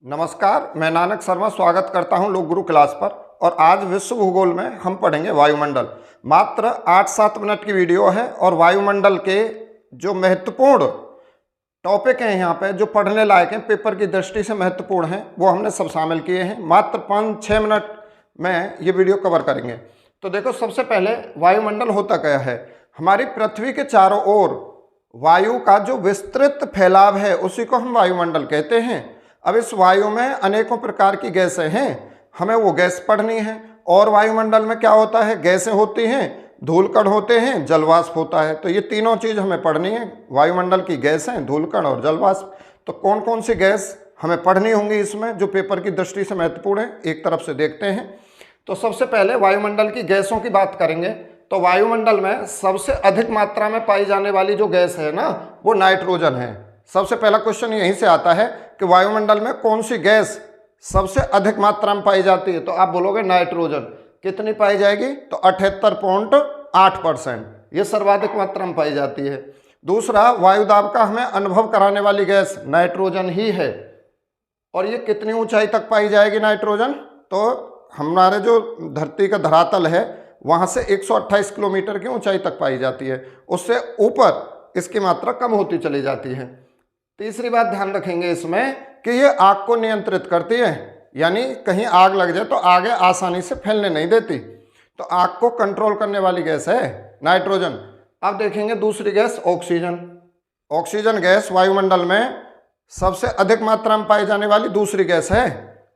नमस्कार, मैं नानक शर्मा स्वागत करता हूं लोक गुरु क्लास पर। और आज विश्व भूगोल में हम पढ़ेंगे वायुमंडल। मात्र 8-7 मिनट की वीडियो है और वायुमंडल के जो महत्वपूर्ण टॉपिक हैं यहाँ पे, जो पढ़ने लायक हैं, पेपर की दृष्टि से महत्वपूर्ण हैं, वो हमने सब शामिल किए हैं। मात्र 5-6 मिनट में ये वीडियो कवर करेंगे। तो देखो, सबसे पहले वायुमंडल होता क्या है। हमारी पृथ्वी के चारों ओर वायु का जो विस्तृत फैलाव है उसी को हम वायुमंडल कहते हैं। अब इस वायु में अनेकों प्रकार की गैसें हैं, हमें वो गैस पढ़नी है। और वायुमंडल में क्या होता है, गैसें होती हैं, धूलकण होते हैं, जलवाष्प होता है। तो ये तीनों चीज़ हमें पढ़नी है, वायुमंडल की गैसें, धूलकण और जलवाष्प। तो कौन कौन सी गैस हमें पढ़नी होंगी इसमें, जो पेपर की दृष्टि से महत्वपूर्ण है, एक तरफ से देखते हैं। तो सबसे पहले वायुमंडल की गैसों की बात करेंगे। तो वायुमंडल में सबसे अधिक मात्रा में पाई जाने वाली जो गैस है ना, वो नाइट्रोजन है। सबसे पहला क्वेश्चन यहीं से आता है कि वायुमंडल में कौन सी गैस सबसे अधिक मात्रा में पाई जाती है। तो आप बोलोगे नाइट्रोजन। कितनी पाई जाएगी, तो 78.8%, ये सर्वाधिक मात्रा में पाई जाती है। दूसरा, वायुदाब का हमें अनुभव कराने वाली गैस नाइट्रोजन ही है। और ये कितनी ऊंचाई तक पाई जाएगी नाइट्रोजन, तो हमारे जो धरती का धरातल है वहाँ से 128 किलोमीटर की ऊंचाई तक पाई जाती है। उससे ऊपर इसकी मात्रा कम होती चली जाती है। तीसरी बात ध्यान रखेंगे इसमें कि ये आग को नियंत्रित करती है, यानी कहीं आग लग जाए तो आगे आसानी से फैलने नहीं देती। तो आग को कंट्रोल करने वाली गैस है नाइट्रोजन। अब देखेंगे दूसरी गैस ऑक्सीजन। ऑक्सीजन गैस वायुमंडल में सबसे अधिक मात्रा में पाई जाने वाली दूसरी गैस है।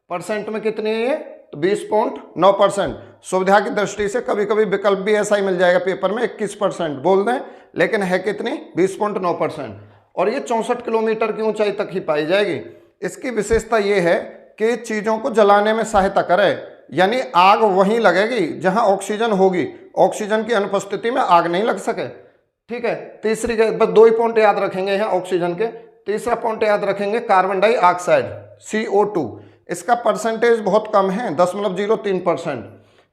परसेंट में कितनी है ये, तो 20.9%। सुविधा की दृष्टि से कभी कभी विकल्प भी ऐसा ही मिल जाएगा पेपर में, 21% बोल दें, लेकिन है कितनी, 20.9%। और ये 64 किलोमीटर की ऊंचाई तक ही पाई जाएगी। इसकी विशेषता ये है कि चीज़ों को जलाने में सहायता करे, यानी आग वहीं लगेगी जहां ऑक्सीजन होगी, ऑक्सीजन की अनुपस्थिति में आग नहीं लग सके। ठीक है। तीसरी गैस, बस 2 ही पॉइंट याद रखेंगे यहाँ ऑक्सीजन के। तीसरा पॉइंट याद रखेंगे कार्बन डाइऑक्साइड, CO2। इसका परसेंटेज बहुत कम है, 0.03%।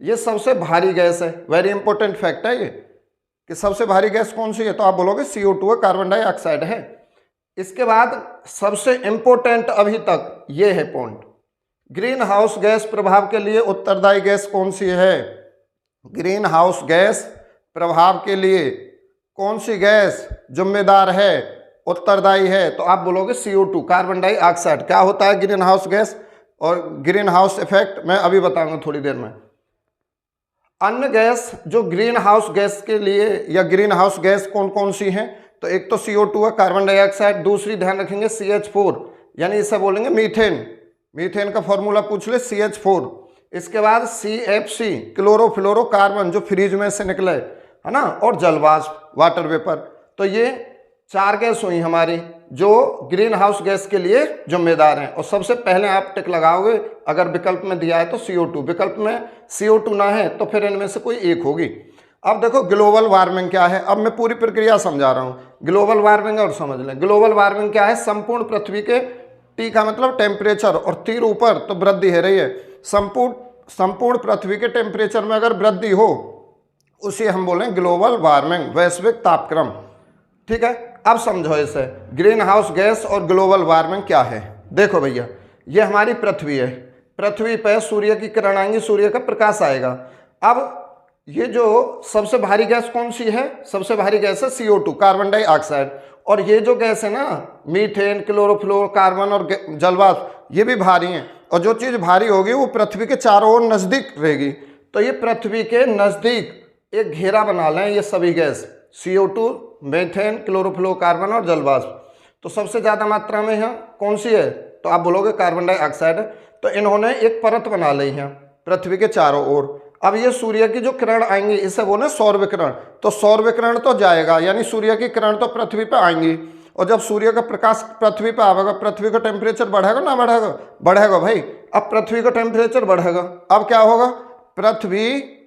ये सबसे भारी गैस है, वेरी इंपॉर्टेंट फैक्ट है ये कि सबसे भारी गैस कौन सी है, तो आप बोलोगे CO2 है, कार्बन डाइऑक्साइड है। इसके बाद सबसे इंपॉर्टेंट अभी तक ये है पॉइंट, ग्रीन हाउस गैस प्रभाव के लिए उत्तरदायी गैस कौन सी है। ग्रीन हाउस गैस प्रभाव के लिए कौन सी गैस जिम्मेदार है, उत्तरदायी है, तो आप बोलोगे CO2, कार्बन डाइऑक्साइड। क्या होता है ग्रीन हाउस गैस और ग्रीन हाउस इफेक्ट मैं अभी बताऊंगा थोड़ी देर में। अन्य गैस जो ग्रीन हाउस गैस के लिए, या ग्रीन हाउस गैस कौन कौन सी हैं, तो एक तो CO2 है, कार्बन डाइऑक्साइड। दूसरी ध्यान रखेंगे CH4, यानी इसे बोलेंगे मीथेन। मीथेन का फॉर्मूला पूछ ले, CH4। इसके बाद CFC, क्लोरोफ्लोरोकार्बन, जो फ्रीज में से निकले, है ना, और जलवाष्प, वाटर वेपर। तो ये 4 गैस हुई हमारी जो ग्रीन हाउस गैस के लिए जिम्मेदार हैं। और सबसे पहले आप टिक लगाओगे, अगर विकल्प में दिया है तो CO2, विकल्प में CO2 ना है तो फिर इनमें से कोई एक होगी। अब देखो ग्लोबल वार्मिंग क्या है, अब मैं पूरी प्रक्रिया समझा रहा हूँ। ग्लोबल वार्मिंग और समझ लें, ग्लोबल वार्मिंग क्या है, संपूर्ण पृथ्वी के, T का मतलब टेम्परेचर और तीर ऊपर तो वृद्धि है रही है। संपूर्ण पृथ्वी के टेम्परेचर में अगर वृद्धि हो उसे हम बोलें ग्लोबल वार्मिंग, वैश्विक तापक्रम। ठीक है। अब समझो इसे, ग्रीन हाउस गैस और ग्लोबल वार्मिंग क्या है। देखो भैया, ये हमारी पृथ्वी है, पृथ्वी पर सूर्य की किरण आएंगी, सूर्य का प्रकाश आएगा। अब ये जो सबसे भारी गैस कौन सी है, सबसे भारी गैस है CO2, कार्बन डाइऑक्साइड। और ये जो गैस है ना, मीथेन, क्लोरोफ्लोरोकार्बन और जलवाष्प, ये भी भारी हैं। और जो चीज़ भारी होगी वो पृथ्वी के चारों ओर नज़दीक रहेगी। तो ये पृथ्वी के नज़दीक एक घेरा बना लें ये सभी गैस, CO2, मीथेन, क्लोरोफ्लोरोकार्बन और जलवाष्प। तो सबसे ज़्यादा मात्रा में यहाँ कौन सी है, तो आप बोलोगे कार्बन डाइऑक्साइड है। तो इन्होंने एक परत बना ली है पृथ्वी के चारों ओर। अब ये सूर्य की जो किरण आएंगी इसे बोले सौर विकिरण। तो सौर विकिरण तो जाएगा, यानी सूर्य की किरण तो पृथ्वी पर आएंगी। और जब सूर्य का प्रकाश पृथ्वी पर आएगा, पृथ्वी का टेम्परेचर बढ़ेगा ना बढ़ेगा, बढ़ेगा भाई। अब पृथ्वी का टेम्परेचर बढ़ेगा, अब क्या होगा, पृथ्वी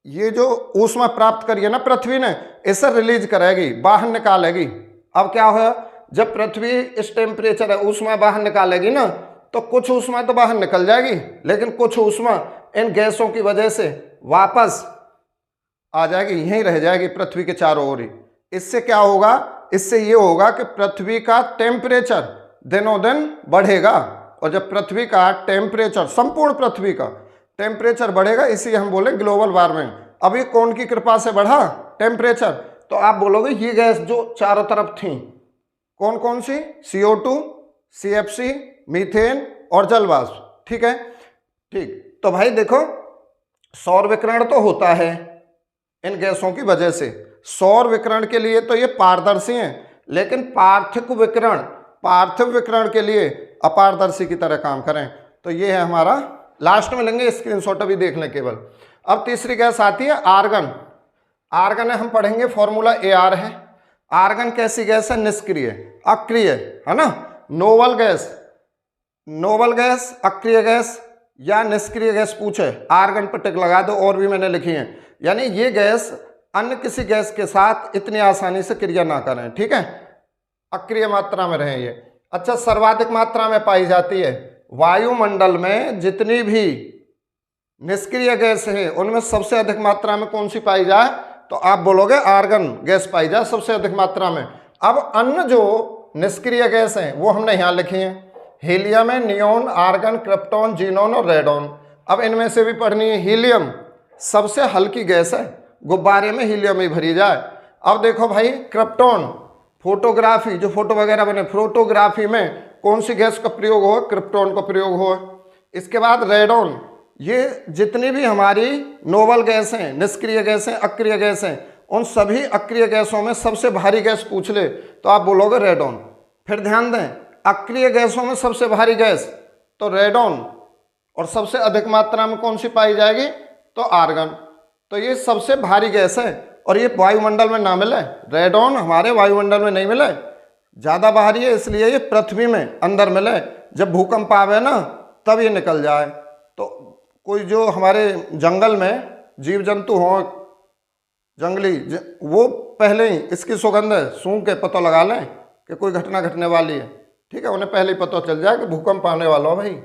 ये जो ऊष्मा प्राप्त करी है ना पृथ्वी ने, इसे रिलीज करेगी, बाहर निकालेगी। अब क्या होगा, जब पृथ्वी इस टेम्परेचर है, ऊष्मा बाहर निकालेगी ना, तो कुछ ऊष्मा तो बाहर निकल जाएगी, लेकिन कुछ ऊष्मा इन गैसों की वजह से वापस आ जाएगी, यहीं रह जाएगी पृथ्वी के चारों ओर ही। इससे क्या होगा, इससे ये होगा कि पृथ्वी का टेम्परेचर दिनों दिन बढ़ेगा और जब पृथ्वी का टेम्परेचर, संपूर्ण पृथ्वी का टेम्परेचर बढ़ेगा, इसी हम बोले ग्लोबल वार्मिंग। अभी कौन की कृपा से बढ़ा टेम्परेचर? तो आप बोलोगे ये गैस जो चारों तरफ थी कौन कौन सी? CO2, CFC, मीथेन और जलवाष्प। ठीक है, ठीक। तो भाई देखो, सौर विकिरण तो होता है इन गैसों की वजह से। सौर विकिरण के लिए तो ये पारदर्शी हैं, लेकिन पार्थिव विकिरण के लिए अपारदर्शी की तरह काम करें। तो ये है हमारा, लास्ट में लेंगे स्क्रीनशॉट, अभी देख लें केवल। अब तीसरी गैस आती है आर्गन। आर्गन है, हम पढ़ेंगे फॉर्मूला AR है। आर्गन कैसी गैस है? निष्क्रिय, अक्रिय, है ना। नोबल गैस, अक्रिय गैस या निष्क्रिय गैस पूछे, आर्गन पर टिक लगा दो, और भी मैंने लिखी है। यानी ये गैस अन्य किसी गैस के साथ इतनी आसानी से क्रिया ना करें, ठीक है, अक्रिय मात्रा में रहें ये। अच्छा, सर्वाधिक मात्रा में पाई जाती है वायुमंडल में। जितनी भी निष्क्रिय गैस है उनमें सबसे अधिक मात्रा में कौन सी पाई जाए? तो आप बोलोगे आर्गन गैस पाई जाए सबसे अधिक मात्रा में। अब अन्य जो निष्क्रिय गैस हैं वो हमने यहाँ लिखी हैं, हीलियम है, नियोन, आर्गन, क्रिप्टॉन, जीनोन और रेडॉन। अब इनमें से भी पढ़नी है। हीलियम सबसे हल्की गैस है, गुब्बारे में हीलियम ही भरी जाए। अब देखो भाई, क्रिप्टॉन, फोटोग्राफी, जो फोटो वगैरह बने, फोटोग्राफी में कौन सी गैस का प्रयोग हो? क्रिप्टॉन का प्रयोग हो। इसके बाद रेडॉन। ये जितनी भी हमारी नोबल गैस हैं, निष्क्रिय गैस हैं, अक्रिय गैस हैं, उन सभी अक्रिय गैसों में सबसे भारी गैस पूछ ले तो आप बोलोगे रेडॉन। फिर ध्यान दें, अक्रिय गैसों में सबसे भारी गैस तो रेडॉन, और सबसे अधिक मात्रा में कौन सी पाई जाएगी? तो आर्गन। तो ये सबसे भारी गैस है और ये वायुमंडल में ना मिले। रेडॉन हमारे वायुमंडल में नहीं मिले, ज़्यादा भारी है, इसलिए ये पृथ्वी में अंदर मिले। जब भूकंप आवे ना तब ये निकल जाए। तो कोई जो हमारे जंगल में जीव जंतु हों, जंगली, वो पहले ही इसकी सुगंध सूंघ के पता लगा लें कि कोई घटना घटने वाली है, ठीक है, उन्हें पहले ही पता चल जाए कि भूकंप आने वाला हो भाई।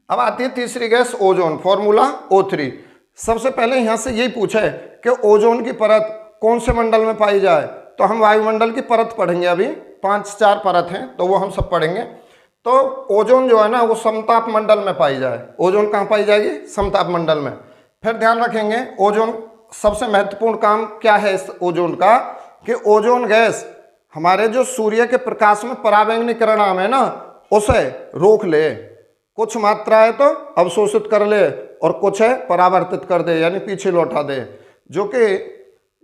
अब आती है तीसरी गैस ओजोन, फॉर्मूला O3। सबसे पहले यहाँ से यही पूछा है कि ओजोन की परत कौन से मंडल में पाई जाए। तो हम वायुमंडल की परत पढ़ेंगे, अभी 5-4 परत हैं तो वो हम सब पढ़ेंगे। तो ओजोन जो है ना वो समताप मंडल में पाई जाए। ओजोन कहाँ पाई जाएगी? समताप मंडल में। फिर ध्यान रखेंगे, ओजोन सबसे महत्वपूर्ण काम क्या है इस ओजोन का, कि ओजोन गैस हमारे जो सूर्य के प्रकाश में पराबैंगनी किरण है ना उसे रोक ले, कुछ मात्रा है तो अवशोषित कर ले और कुछ है परावर्तित कर दे, यानी पीछे लौटा दे। जो कि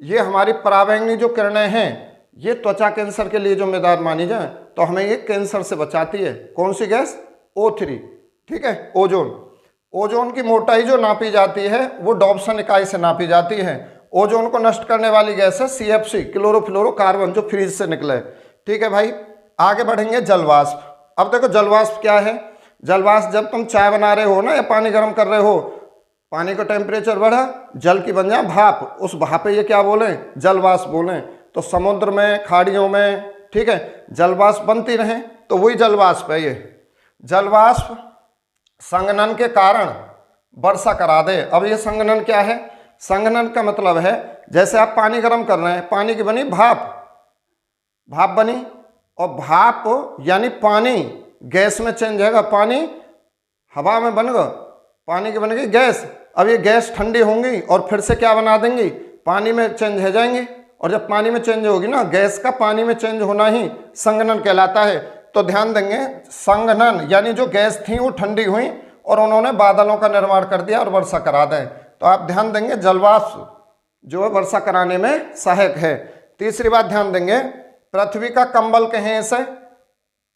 ये हमारी पराबैंगनी जो किरणें हैं ये त्वचा कैंसर के लिए जिम्मेदार मानी जाए, तो हमें ये कैंसर से बचाती है। कौन सी गैस? O3, ठीक है, ओजोन। ओजोन की मोटाई जो नापी जाती है वो डॉप्सन इकाई से नापी जाती है। ओजोन को नष्ट करने वाली गैस है CFC, क्लोरोफ्लोरोकार्बन, जो फ्रीज से निकले। ठीक है भाई, आगे बढ़ेंगे। जलवाष्प। अब देखो जलवाष्प क्या है। जलवाष्प, जब तुम चाय बना रहे हो ना या पानी गर्म कर रहे हो, पानी का टेम्परेचर बढ़ा, जल की बन जाए भाप, उस भाप पे ये क्या बोलें? जलवाष्प बोलें। तो समुद्र में, खाड़ियों में, ठीक है, जलवाष्प बनती रहे तो वही जलवाष्प है। ये जलवाष्प संघनन के कारण वर्षा करा दे। अब ये संघनन क्या है? संघनन का मतलब है जैसे आप पानी गर्म कर रहे हैं, पानी की बनी भाप, भाप बनी, और भाप यानी पानी गैस में चेंज होगा, पानी हवा में बन गया, पानी की बन गई गैस। अब ये गैस ठंडी होंगी और फिर से क्या बना देंगी? पानी में चेंज हो जाएंगी। और जब पानी में चेंज होगी ना, गैस का पानी में चेंज होना ही संघनन कहलाता है। तो ध्यान देंगे, संघनन यानी जो गैस थी वो ठंडी हुई और उन्होंने बादलों का निर्माण कर दिया और वर्षा करा दें। तो आप ध्यान देंगे जलवाष्प जो है वर्षा कराने में सहायक है। तीसरी बात ध्यान देंगे, पृथ्वी का कंबल कहें इसे,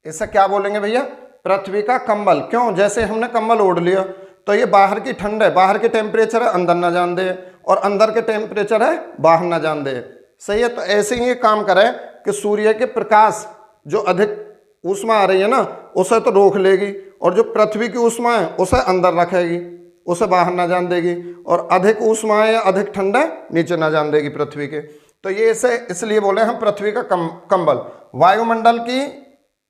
इसे क्या बोलेंगे भैया? पृथ्वी का कंबल। क्यों? जैसे हमने कंबल ओढ़ लिया तो ये बाहर की ठंड है, बाहर के टेम्परेचर है अंदर ना जान दे, और अंदर के टेम्परेचर है बाहर ना जान दे। सही है। तो ऐसे ही ये काम करे कि सूर्य के प्रकाश जो अधिक ऊष्मा आ रही है ना उसे तो रोक लेगी, और जो पृथ्वी की ऊष्मा है उसे अंदर रखेगी, उसे बाहर ना जान देगी, और अधिक ऊष्मा है या अधिक ठंडा नीचे ना जान देगी पृथ्वी के। तो ये इसे इसलिए बोले हम पृथ्वी का कंबल। वायुमंडल की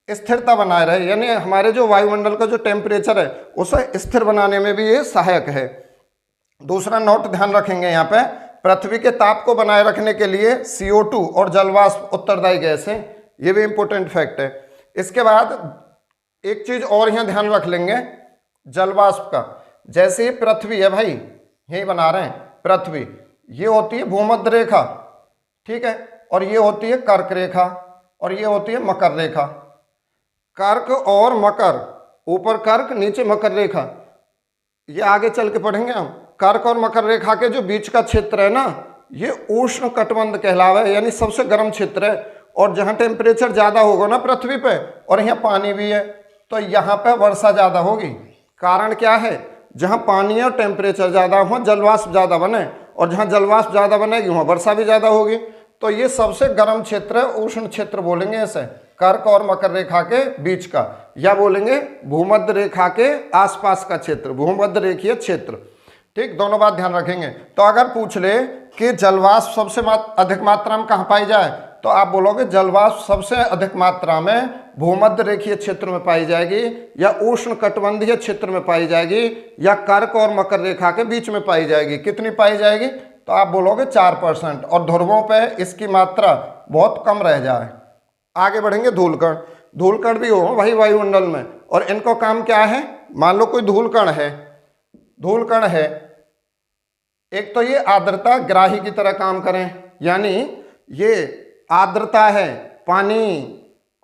स्थिरता बनाए रहे, यानी हमारे जो वायुमंडल का जो टेम्परेचर है उसे स्थिर बनाने में भी ये सहायक है। दूसरा नोट ध्यान रखेंगे यहाँ पे, पृथ्वी के ताप को बनाए रखने के लिए CO2 और जलवाष्प उत्तरदायी गैस है। ये भी इंपॉर्टेंट फैक्ट है। इसके बाद एक चीज और यहाँ ध्यान रख लेंगे, जलवाष्प का। जैसे ही पृथ्वी है भाई, यही बना रहे हैं पृथ्वी, ये होती है भूमध्य रेखा, ठीक है, और ये होती है कर्क रेखा, और ये होती है मकर रेखा। कर्क और मकर, ऊपर कर्क नीचे मकर रेखा, ये आगे चल के पढ़ेंगे हम। कर्क और मकर रेखा के जो बीच का क्षेत्र है ना, ये उष्ण कटिबंध कहलावा है, यानी सबसे गर्म क्षेत्र है। और जहाँ टेम्परेचर ज़्यादा होगा ना पृथ्वी पे, और यहाँ पानी भी है, तो यहाँ पे वर्षा ज़्यादा होगी। कारण क्या है, जहाँ पानी और टेम्परेचर ज़्यादा हो जलवाष्प ज़्यादा बने, और जहाँ जलवाष्प ज़्यादा बनेगी वहाँ वर्षा भी ज़्यादा होगी। तो ये सबसे गर्म क्षेत्र है, उष्ण क्षेत्र बोलेंगे इसे, कर्क और मकर रेखा के बीच का, या बोलेंगे भूमध्य रेखा के आसपास का क्षेत्र, भूमध्य रेखीय क्षेत्र। ठीक, दोनों बात ध्यान रखेंगे। तो अगर पूछ ले कि जलवाष्प सबसे अधिक मात्रा में कहाँ पाई जाए, तो आप बोलोगे जलवाष्प सबसे अधिक मात्रा में भूमध्य रेखीय क्षेत्र में पाई जाएगी, या उष्ण कटिबंधीय क्षेत्र में पाई जाएगी, या कर्क और मकर रेखा के बीच में पाई जाएगी। कितनी पाई जाएगी, तो आप बोलोगे 4%, और ध्रुवों पे इसकी मात्रा बहुत कम रह जाए। आगे बढ़ेंगे, धूलकण। धूलकण भी हो भाई वायुमंडल में, और इनको काम क्या है, मान लो कोई धूलकण है, धूलकण है, एक तो ये आर्द्रता ग्राही की तरह काम करें, यानी ये आर्द्रता है, पानी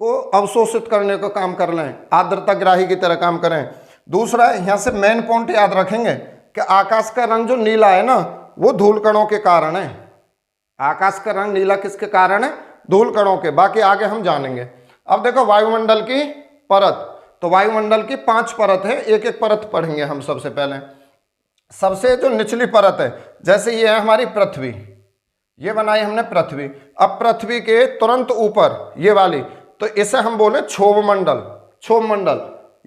को अवशोषित करने का काम कर लें, आर्द्रता ग्राही की तरह काम करें। दूसरा, यहाँ से मेन पॉइंट याद रखेंगे कि आकाश का रंग जो नीला है ना, वो धूलकणों के कारण है। आकाश का रंग नीला किसके कारण है, धूलकणों के। बाकी आगे हम जानेंगे। अब देखो वायुमंडल की परत, तो वायुमंडल की 5 परत है, एक एक परत पढ़ेंगे हम। सबसे पहले सबसे जो निचली परत है, जैसे ये है हमारी पृथ्वी, ये बनाई हमने पृथ्वी। अब पृथ्वी के तुरंत ऊपर ये वाली, तो इसे हम बोले क्षोभ मंडल, क्षोभ मंडल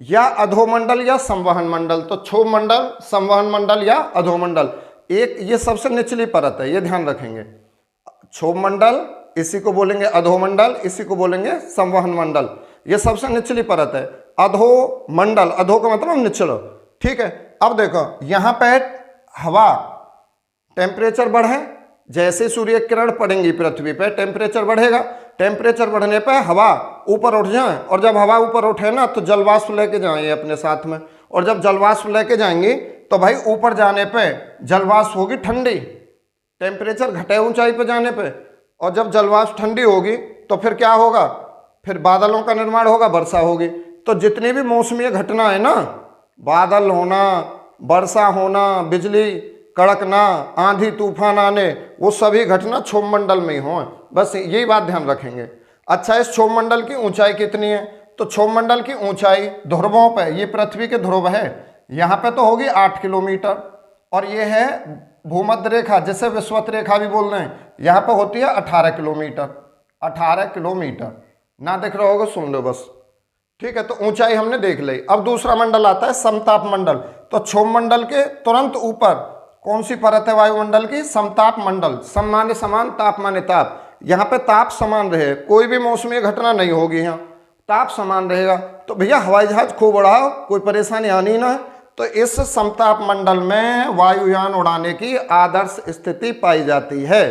या अधोमंडल या संवहन मंडल। तो क्षोभ मंडल, संवहन मंडल या अधोमंडल, एक ये सबसे निचली परत है, ये ध्यान रखेंगे। क्षोभ मंडल, इसी को बोलेंगे अधोमंडल, इसी को बोलेंगे संवहन मंडल, ये सबसे निचली परत है। अधोमंडल, अधो का मतलब निचलो, ठीक है। अब देखो यहाँ पे हवा, टेम्परेचर बढ़े, जैसे सूर्य किरण पड़ेंगी पृथ्वी पे टेम्परेचर बढ़ेगा, टेम्परेचर बढ़ने पे हवा ऊपर उठ जाए, और जब हवा ऊपर उठे ना तो जलवाष्प लेके जाएंगे अपने साथ में, और जब जलवाष्प लेके जाएंगी तो भाई ऊपर जाने पे जलवाष्प होगी ठंडी, टेम्परेचर घटे ऊंचाई पे जाने पे, और जब जलवाष्प ठंडी होगी तो फिर क्या होगा, फिर बादलों का निर्माण होगा, वर्षा होगी। तो जितनी भी मौसमी घटना है ना, बादल होना, वर्षा होना, बिजली कड़कना, आंधी तूफान आने, वो सभी घटना क्षोभ मंडल में ही हो। बस यही बात ध्यान रखेंगे। अच्छा, इस क्षोभ मंडल की ऊंचाई कितनी है, तो क्षोभ मंडल की ऊंचाई ध्रुवों पे, ये पृथ्वी के ध्रुव है, यहाँ पे तो होगी 8 किलोमीटर, और ये है भूमध्य रेखा जिसे विषुवत रेखा भी बोल रहे हैं, यहाँ पे होती है 18 किलोमीटर। 18 किलोमीटर ना दिख रहा होगा, सुन लो बस, ठीक है। तो ऊंचाई हमने देख ली। अब दूसरा मंडल आता है समताप मंडल। तो क्षोभ मंडल के तुरंत ऊपर कौन सी परत है वायुमंडल की, समताप मंडल। सम माने समान, ताप माने ताप, यहाँ पे ताप समान रहे, कोई भी मौसमी घटना नहीं होगी, यहाँ ताप समान रहेगा। तो भैया हवाई जहाज खूब उड़ाओ, कोई परेशानी आनी ना है। तो इस समताप मंडल में वायुयान उड़ाने की आदर्श स्थिति पाई जाती है,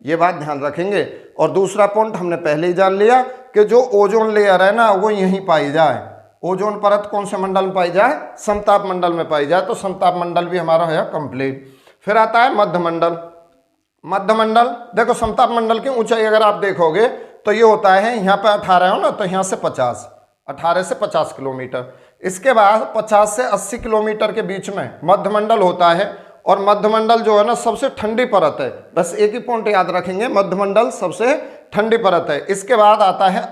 ये बात ध्यान रखेंगे। और दूसरा पॉइंट हमने पहले ही जान लिया कि जो ओजोन लेयर है ना, वो यहीं पाई जाए। ओजोन परत कौन से मंडल में पाई जाए, समताप मंडल में पाई जाए। तो समताप मंडल भी हमारा है कंप्लीट। फिर आता है मध्य मंडल। मध्य मंडल देखो, समताप मंडल की ऊंचाई अगर आप देखोगे तो ये होता है, यहाँ पे 18 हो ना, तो यहाँ से 50, 18 से 50 किलोमीटर। इसके बाद 50 से 80 किलोमीटर के बीच में मध्य मंडल होता है, और मध्य मंडल जो है ना सबसे ठंडी परत है। बस एक ही पॉइंट याद रखेंगे, मध्य मंडल सबसे ठंडी परत है। इसके बाद आता है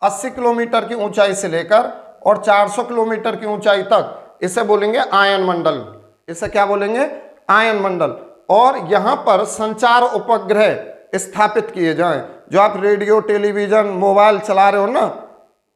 80 किलोमीटर की ऊंचाई से लेकर और 400 किलोमीटर की ऊंचाई तक, इसे बोलेंगे आयन मंडल। इसे क्या बोलेंगे, आयन मंडल। और यहाँ पर संचार उपग्रह स्थापित किए जाएं। जो आप रेडियो, टेलीविजन, मोबाइल चला रहे हो ना,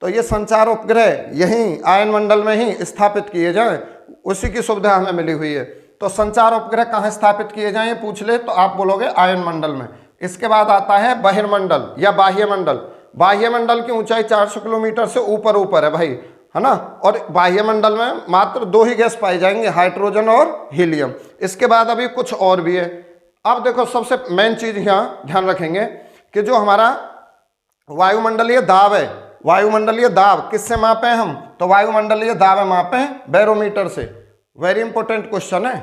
तो ये संचार उपग्रह यहीं आयन मंडल में ही स्थापित किए जाएं, उसी की सुविधा हमें मिली हुई है। तो संचार उपग्रह कहाँ स्थापित किए जाएं पूछ ले तो आप बोलोगे आयन मंडल में। इसके बाद आता है बहिर्मंडल या बाह्य मंडल। बाह्य मंडल की ऊंचाई 400 किलोमीटर से ऊपर है भाई, है ना। और बाह्य मंडल में मात्र 2 ही गैस पाई जाएंगे, हाइड्रोजन और हीलियम। इसके बाद अभी कुछ और भी है। अब देखो सबसे मेन चीज यहाँ ध्यान रखेंगे कि जो हमारा वायुमंडलीय दाब है, वायुमंडलीय दाब किससे मापें हम, तो वायुमंडलीय दाब मापें बैरोमीटर से। वेरी इंपॉर्टेंट क्वेश्चन है,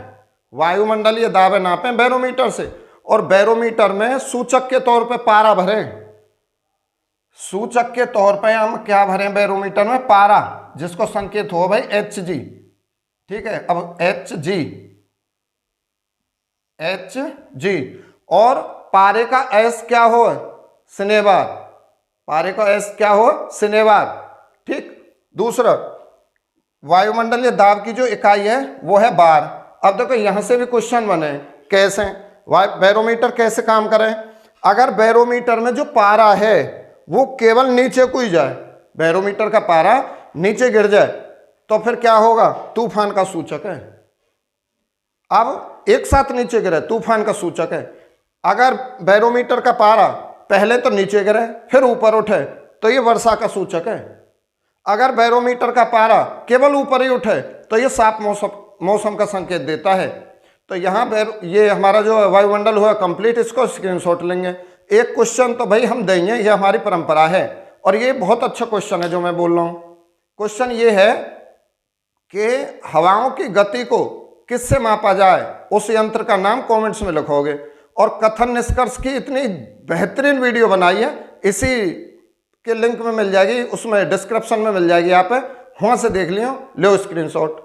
वायुमंडलीय दाब नापें बैरोमीटर से। और बैरोमीटर में सूचक के तौर पे पारा भरें, सूचक के तौर पे हम क्या भरें बैरोमीटर में, पारा, जिसको संकेत हो भाई Hg। ठीक है, अब Hg और पारे का S क्या हो, सिनेबार, पारे का S क्या हो, सिनेबार। ठीक, दूसरा वायुमंडलीय दाब की जो इकाई है वो है बार। अब देखो यहां से भी क्वेश्चन बने, कैसे बैरोमीटर कैसे काम करें। अगर बैरोमीटर में जो पारा है वो केवल नीचे को ही जाए, बैरोमीटर का पारा नीचे गिर जाए तो फिर क्या होगा, तूफान का सूचक है। अब एक साथ नीचे गिरे, तूफान का सूचक है। अगर बैरोमीटर का पारा पहले तो नीचे गिरे फिर ऊपर उठे तो ये वर्षा का सूचक है। अगर बैरोमीटर का पारा केवल ऊपर ही उठे तो ये साफ मौसम का संकेत देता है। तो यहाँ ये हमारा जो वायुमंडल हुआ कंप्लीट, इसको स्क्रीनशॉट लेंगे। एक क्वेश्चन तो भाई हम देंगे, ये हमारी परंपरा है और ये बहुत अच्छा क्वेश्चन है जो मैं बोल रहा हूँ। क्वेश्चन ये है कि हवाओं की गति को किससे मापा जाए, उस यंत्र का नाम कमेंट्स में लिखोगे। और कथन निष्कर्ष की इतनी बेहतरीन वीडियो बनाई है, इसी के लिंक में मिल जाएगी, उसमें डिस्क्रिप्शन में मिल जाएगी, आप वहाँ से देख लियो, लो स्क्रीनशॉट।